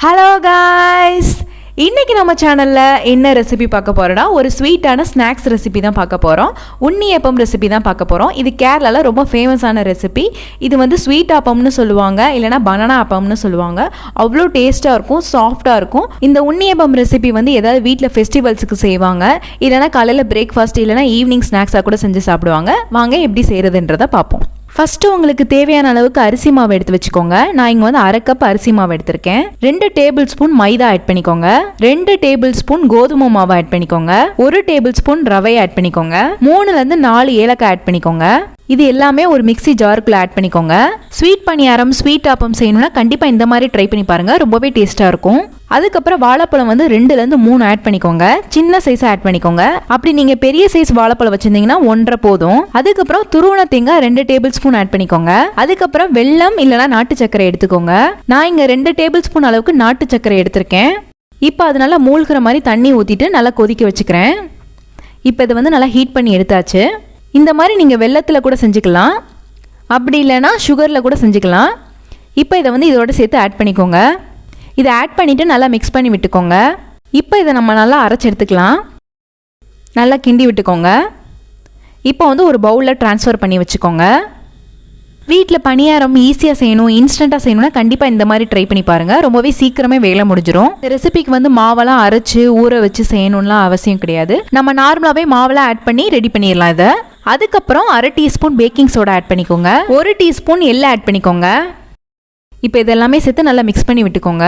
Hello guys, இன்றைக்கி நம்ம சேனலில் என்ன ரெசிபி பார்க்க போகிறோன்னா ஒரு ஸ்வீட்டான ஸ்நாக்ஸ் ரெசிபி தான் பார்க்க போகிறோம். உண்ணியப்பம் ரெசிபி தான் பார்க்க போகிறோம். இது கேரளாவில் ரொம்ப ஃபேமஸான ரெசிபி. இது வந்து ஸ்வீட் அப்பம்னு சொல்லுவாங்க, இல்லைனா பனானா அப்பம்னு சொல்லுவாங்க. அவ்வளோ டேஸ்ட்டாக இருக்கும், சாஃப்டாக இருக்கும். இந்த உண்ணியப்பம் ரெசிபி வந்து ஏதாவது வீட்டில் ஃபெஸ்டிவல்ஸுக்கு செய்வாங்க, இல்லைனா காலையில் பிரேக்ஃபாஸ்ட் இல்லைனா ஈவினிங் ஸ்நாக்ஸாக கூட செஞ்சு சாப்பிடுவாங்க. வாங்க எப்படி செய்கிறதுன்றதை பார்ப்போம். ஃபஸ்ட்டு உங்களுக்கு தேவையான அளவுக்கு அரிசி மாவு எடுத்து வச்சுக்கோங்க. நான் இங்கே வந்து 1/2 கப் அரிசி மாவு எடுத்திருக்கேன். 2 டேபிள் ஸ்பூன் மைதா ஆட் பண்ணிக்கோங்க. 2 டேபிள் ஸ்பூன் கோதுமை மாவு ஆட் பண்ணிக்கோங்க. 1 டேபிள் ஸ்பூன் ரவை ஆட் பண்ணிக்கோங்க. 3லேருந்து 4 ஏலக்காய் ஆட் பண்ணிக்கோங்க. இது எல்லாமே ஒரு மிக்ஸி ஜாருக்குள்ள ஆட் பண்ணிக்கோங்க. ஸ்வீட் பணியாரம், ஸ்வீட் ஆப்பம் செய்யணும்னா கண்டிப்பாக இந்த மாதிரி ட்ரை பண்ணி பாருங்கள், ரொம்பவே டேஸ்ட்டாக இருக்கும். அதுக்கப்புறம் வாழைப்பழம் வந்து 2லேருந்து 3 ஆட் பண்ணிக்கோங்க. சின்ன சைஸாக ஆட் பண்ணிக்கோங்க. அப்படி நீங்கள் பெரிய சைஸ் வாழைப்பழம் வச்சுருந்தீங்கன்னா 1.5 போதும். அதுக்கப்புறம் துருவன தேங்காய் 2 டேபிள் ஸ்பூன் ஆட் பண்ணிக்கோங்க. அதுக்கப்புறம் வெல்லம் இல்லைனா நாட்டு சர்க்கரை எடுத்துக்கோங்க. நான் இங்கே 2 டேபிள் ஸ்பூன் அளவுக்கு நாட்டு சர்க்கரை எடுத்திருக்கேன். இப்போ அது நல்லா மூழ்கிற மாதிரி தண்ணி ஊற்றிட்டு நல்லா கொதிக்க வச்சுக்கிறேன். இப்போ இதை வந்து நல்லா ஹீட் பண்ணி எடுத்தாச்சு. இந்த மாதிரி நீங்கள் வெல்லத்தில் கூட செஞ்சுக்கலாம், அப்படி இல்லைனா சுகரில் கூட செஞ்சுக்கலாம். இப்போ இதை வந்து இதோட சேர்த்து ஆட் பண்ணிக்கோங்க. இதை ஆட் பண்ணிவிட்டு நல்லா மிக்ஸ் பண்ணி விட்டுக்கோங்க. இப்போ இதை நம்ம நல்லா அரைச்சி எடுத்துக்கலாம். நல்லா கிண்டி விட்டுக்கோங்க. இப்போ வந்து ஒரு பவுலில் ட்ரான்ஸ்ஃபர் பண்ணி வச்சுக்கோங்க. வீட்டில் பணியாரம் ஈஸியாக செய்யணும், இன்ஸ்டண்ட்டாக செய்யணும்னா கண்டிப்பாக இந்த மாதிரி ட்ரை பண்ணி பாருங்கள். ரொம்பவே சீக்கிரமே வேலை முடிஞ்சிடும். இந்த ரெசிபிக்கு வந்து மாவெல்லாம் அரைச்சி ஊற வச்சு செய்யணும்லாம் அவசியம் கிடையாது. நம்ம நார்மலாகவே மாவெல்லாம் ஆட் பண்ணி ரெடி பண்ணிடலாம் இதை. அதுக்கப்புறம் 1/2 டீஸ்பூன் பேக்கிங் சோடா ஆட் பண்ணிக்கோங்க. 1 டீஸ்பூன் எள்ளு ஆட் பண்ணிக்கோங்க. இப்போ இதெல்லாமே சேர்த்து நல்லா மிக்ஸ் பண்ணி விட்டுக்கோங்க.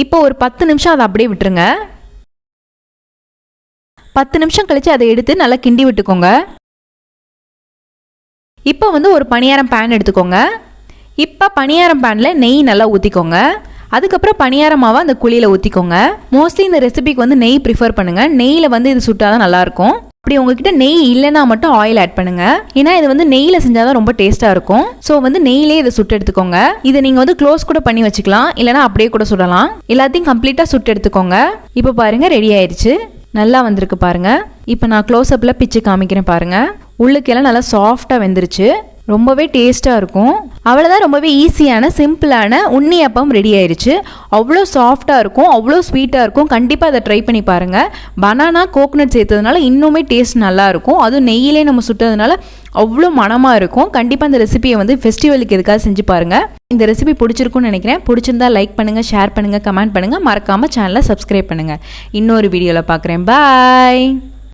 இப்போ ஒரு 10 நிமிஷம் அதை அப்படியே விட்டுருங்க. 10 நிமிஷம் கழித்து அதை எடுத்து நல்லா கிண்டி விட்டுக்கோங்க. இப்போ வந்து ஒரு பணியாரம் பேன் எடுத்துக்கோங்க. இப்போ பணியாரம் பேனில் நெய் நல்லா ஊற்றிக்கோங்க. அதுக்கப்புறம் பணியார மாவை அந்த குழியில் ஊற்றிக்கோங்க. மோஸ்ட்லி இந்த ரெசிபிக்கு வந்து நெய் ப்ரிஃபர் பண்ணுங்கள். நெய்யில் வந்து இது சுட்டால் தான் நல்லாயிருக்கும். அப்படி உங்ககிட்ட நெய் இல்லைன்னா மட்டும் ஆயில் ஆட் பண்ணுங்கள். ஏன்னா இது வந்து நெய்யில் செஞ்சால் தான் ரொம்ப டேஸ்ட்டாக இருக்கும். ஸோ வந்து நெய்யிலே இதை சுட்டு எடுத்துக்கோங்க. இதை நீங்கள் வந்து க்ளோஸ் கூட பண்ணி வச்சுக்கலாம், இல்லைனா அப்படியே கூட சுடலாம். எல்லாத்தையும் கம்ப்ளீட்டாக சுட்டு எடுத்துக்கோங்க. இப்போ பாருங்கள், ரெடி ஆயிடுச்சு. நல்லா வந்திருக்கு பாருங்கள். இப்போ நான் க்ளோஸ்அப்பில் பிச்சு காமிக்கிறேன் பாருங்கள். உள்ளுக்கெல்லாம் நல்லா சாஃப்டாக வெந்துருச்சு. ரொம்பவே டேஸ்ட்டாக இருக்கும். அவ்வளோதான், ரொம்பவே ஈஸியான சிம்பிளான உண்ணியப்பம் ரெடி ஆயிடுச்சு. அவ்வளோ சாஃப்டாக இருக்கும், அவ்வளோ ஸ்வீட்டாக இருக்கும். கண்டிப்பாக அதை ட்ரை பண்ணி பாருங்கள். பனானா கோகோனட் சேர்த்ததுனால இன்னுமே டேஸ்ட் நல்லாயிருக்கும். அதுவும் நெய்யிலே நம்ம சுட்டதுனால அவ்வளோ மனமாக இருக்கும். கண்டிப்பாக இந்த ரெசிபியை வந்து ஃபெஸ்டிவலுக்கு எதுக்காக செஞ்சு பாருங்கள். இந்த ரெசிபி பிடிச்சிருக்குன்னு நினைக்கிறேன். பிடிச்சிருந்தா லைக் பண்ணுங்கள், ஷேர் பண்ணுங்கள், கமெண்ட் பண்ணுங்கள். மறக்காமல் சேனலை சப்ஸ்கிரைப் பண்ணுங்கள். இன்னொரு வீடியோவில் பார்க்குறேன். பாய்.